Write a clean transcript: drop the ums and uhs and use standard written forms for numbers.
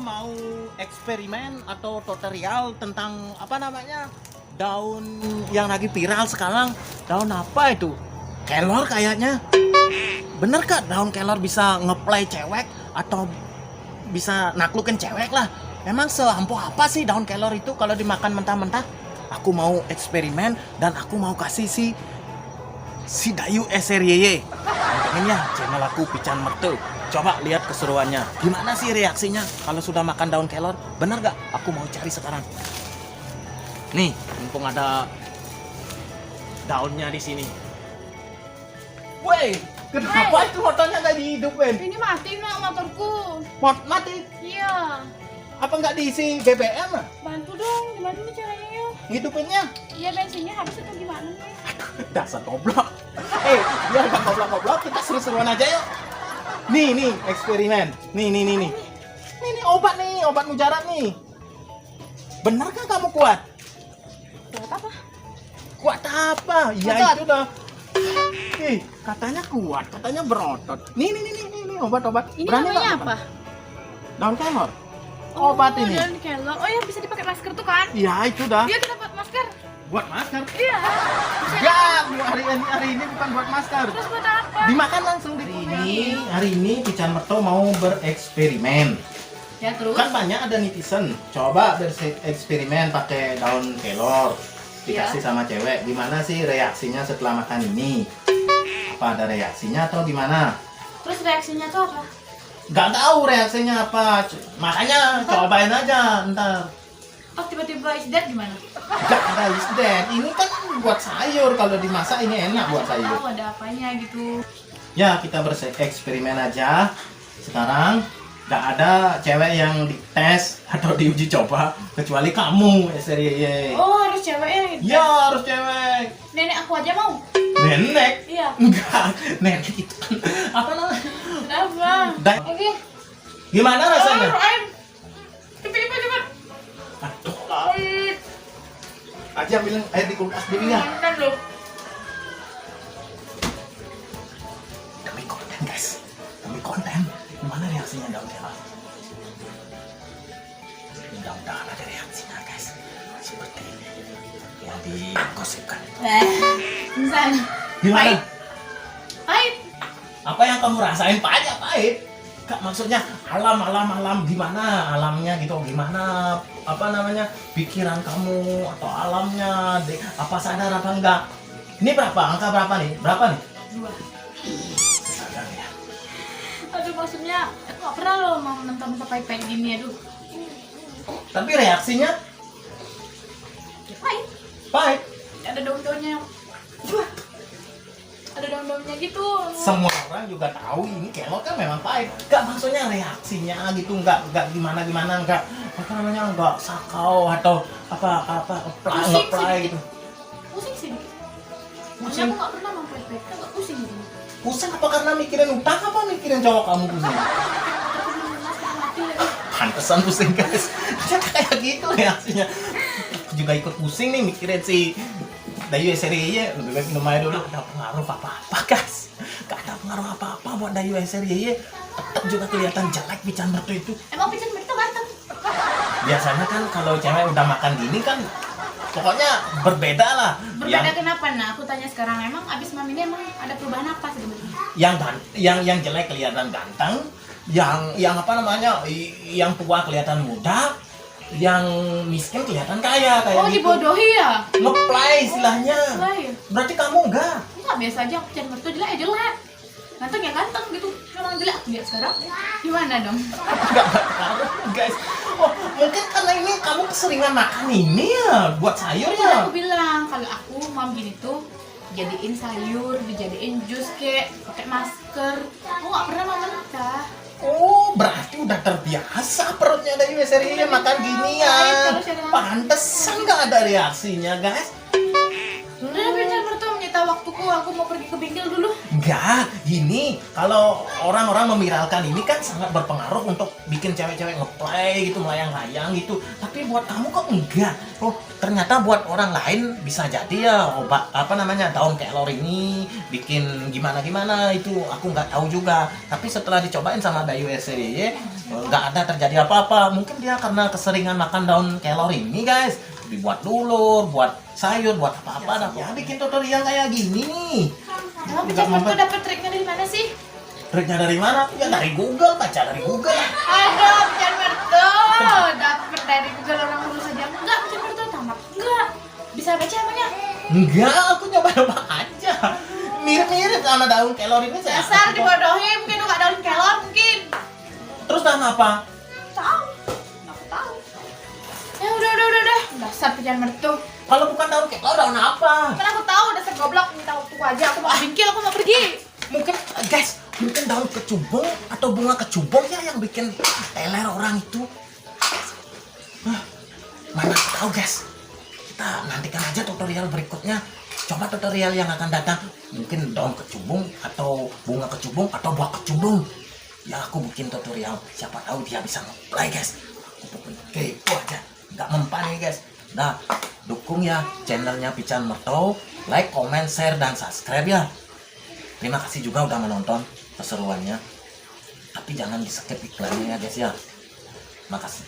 mau eksperimen atau tutorial tentang apa namanya daun yang lagi viral sekarang. Daun apa itu? Kelor kayaknya. Bener kak daun kelor bisa ngeplay cewek atau bisa naklukin cewek lah. Emang seampuh apa sih daun kelor itu kalau dimakan mentah-mentah? Aku mau eksperimen dan aku mau kasih si Dayu SRYY. Pantengin ya channel aku Pican Mertu. Coba lihat keseruannya. Gimana sih reaksinya kalau sudah makan daun kelor? Bener gak? Aku mau cari sekarang. Nih, mumpung ada daunnya di sini. Woi, kenapa itu motornya gak dihidupin? Ini mati nak motorku. Mati? Iya. Apa nggak diisi BBM? Bantu dong, gimana nih caranya yuk? Hidupinnya? Iya bensinnya habis atau gimana nih? Dasar goblok. Biar gak goblok-goblok, kita seru-seruan aja yuk. Nih, eksperimen. Nih, obat mujarab nih. Bener kan kamu kuat? Buat apa? Kuat apa? Ya Otot. itu dah. Katanya kuat, katanya berotot. Nih, obat-obat. Ini Berani namanya nggak? apa? Daun kelor. Obat ini. Daun kelor. Oh ya bisa dipakai masker tuh kan? Ya itu dah. Iya kita buat masker. Buat masker. Iya. Enggak, hari ini bukan buat masker. Terus buat apa? Dimakan langsung di hari ini Pican Merto mau bereksperimen. Ya terus? Kan banyak ada netizen coba bereksperimen pakai daun kelor dikasih sama cewek. Gimana sih reaksinya setelah makan ini? Apa ada reaksinya atau gimana? Terus reaksinya tuh apa? Gak tahu reaksinya apa. Makanya cobain aja ntar. Oh tiba-tiba is dead gimana? Gak ada is dead. Ini kan buat sayur. Kalau dimasak ini enak buat sayur. Tahu ada apanya gitu. Ya kita bereksperimen aja. Sekarang gak ada cewek yang dites atau diuji coba kecuali kamu SRYY. Oh harus cewek ya? Ya harus cewek. Nenek aku aja mau. Nenek? Iya. Enggak, nenek itu kan apa namanya? Kenapa? Oke. Gimana rasanya? Air. Cepet. Aduh, Air. aja bilang air di kulkas dulu ya. Mantan loh. Demi konten guys, demi konten. Gimana reaksinya daun kelor? Mudah-mudahan ada reaksinya guys. Seperti yang digosipkan. Misalnya. Gimana? Pahit. Apa yang kamu rasain pahit? Kak maksudnya alam gimana alamnya gitu, gimana apa namanya pikiran kamu atau alamnya, apa sadar apa enggak? Ini angka berapa nih? 2. Sadar ya. Aduh maksudnya aku gak pernah loh mau mentah-mentah pahit-pahit gini aduh. Tapi reaksinya Ya, pahit. pahit. Ada daun-daunnya. Wah. Ada daun-daunnya gitu. Semua orang juga tahu ini kelor kan memang pahit. Gak maksudnya reaksinya gitu, enggak gimana enggak apa namanya enggak sakau atau apa Pusing ngeplay sedikit. gitu. Pusing sih dikit. Soalnya Pusing. aku gak pernah mau pahit-pahit, agak pusing gitu. Pusing apa karena mikirin utang apa mikirin cowok kamu pusing? Aku belum mati lagi. Pantesan pusing guys. Kayak gitu reaksinya. Aku juga ikut pusing nih mikirin si Dayu SRYY. Udah minum air dulu. Gak ada pengaruh apa-apa guys. Gak ada pengaruh apa-apa buat Dayu SRYY. Tetap juga kelihatan jelek Pican Mertu itu. Emang Pican Mertu ganteng? Biasanya kan kalau cewek udah makan gini kan pokoknya berbeda lah. Berbeda kenapa? Nah aku tanya sekarang emang abis mami ini emang ada perubahan apa sebenarnya? Yang jelek kelihatan ganteng, yang apa namanya, yang tua kelihatan muda, yang miskin kelihatan kaya kayak Oh gitu. dibodohi ya? Ngeplay istilahnya. Lain. Berarti kamu enggak. Enggak biasa aja Pican Mertu jelek ya jelek. Ganteng ya ganteng gitu. Memang jelek aku lihat sekarang. Gimana dong? Enggak ngaruh guys. Oh, mungkin karena ini kamu keseringan makan ini ya buat sayur Kan ya. aku bilang kalau aku mau gini tuh jadiin sayur, dijadiin jus kek, pakai masker. Aku nggak pernah mau mentah. Oh, berarti udah terbiasa perutnya dari SRYY makan ginian. Pantesan nggak ada reaksinya guys. Udah Pican Mertu tahu waktuku, aku mau pergi ke bengkel dulu. Enggak, gini, kalau orang-orang memviralkan ini kan sangat berpengaruh untuk bikin cewek-cewek ngeplay gitu, melayang-layang gitu. Tapi buat kamu kok enggak? Oh, ternyata buat orang lain bisa jadi ya obat apa namanya daun kelor ini bikin gimana-gimana itu aku nggak tahu juga. Tapi setelah dicobain sama Bayu SCDY, nggak ada terjadi apa-apa. Mungkin dia karena keseringan makan daun kelor ini, guys. Dibuat dulur, buat sayur, buat apa-apa dah. Ya bikin tutorial kayak gini nih. Emang Pican Mertu dapet triknya dari mana sih? Triknya dari mana? Ya dari Google, baca dari Google. Aduh, Pican Mertu dapet dari Google orang dulu saja. Enggak, Pican Mertu tamat. Enggak. Bisa baca emangnya? Enggak, aku nyoba-nyoba aja. Mirip-mirip sama daun kelor ini saya. Dasar dibodohi, mungkin lu gak daun kelor mungkin. Terus daun apa? Tahu. Aku tahu. Ya udah. Dasar Pican Mertu. Kalau bukan daun kelor, daun apa? Kan aku tahu dasar goblok, minta waktuku aja. Aku mau ke bengkel, aku mau pergi. Mungkin, guys, mungkin daun kecubung atau bunga kecubung ya yang bikin teler orang itu. Mana tahu, guys. Kita nantikan aja tutorial berikutnya. Coba tutorial yang akan datang. Mungkin daun kecubung atau bunga kecubung atau buah kecubung. Ya aku bikin tutorial. Siapa tahu dia bisa nge-play, guys. Aku pokoknya kepo aja. Nggak mempan nih, guys. Nah, dukung ya channelnya Pican Mertu. Like, comment, share, dan subscribe ya. Terima kasih juga udah menonton keseruannya. Tapi jangan di skip iklannya ya, guys ya. Makasih.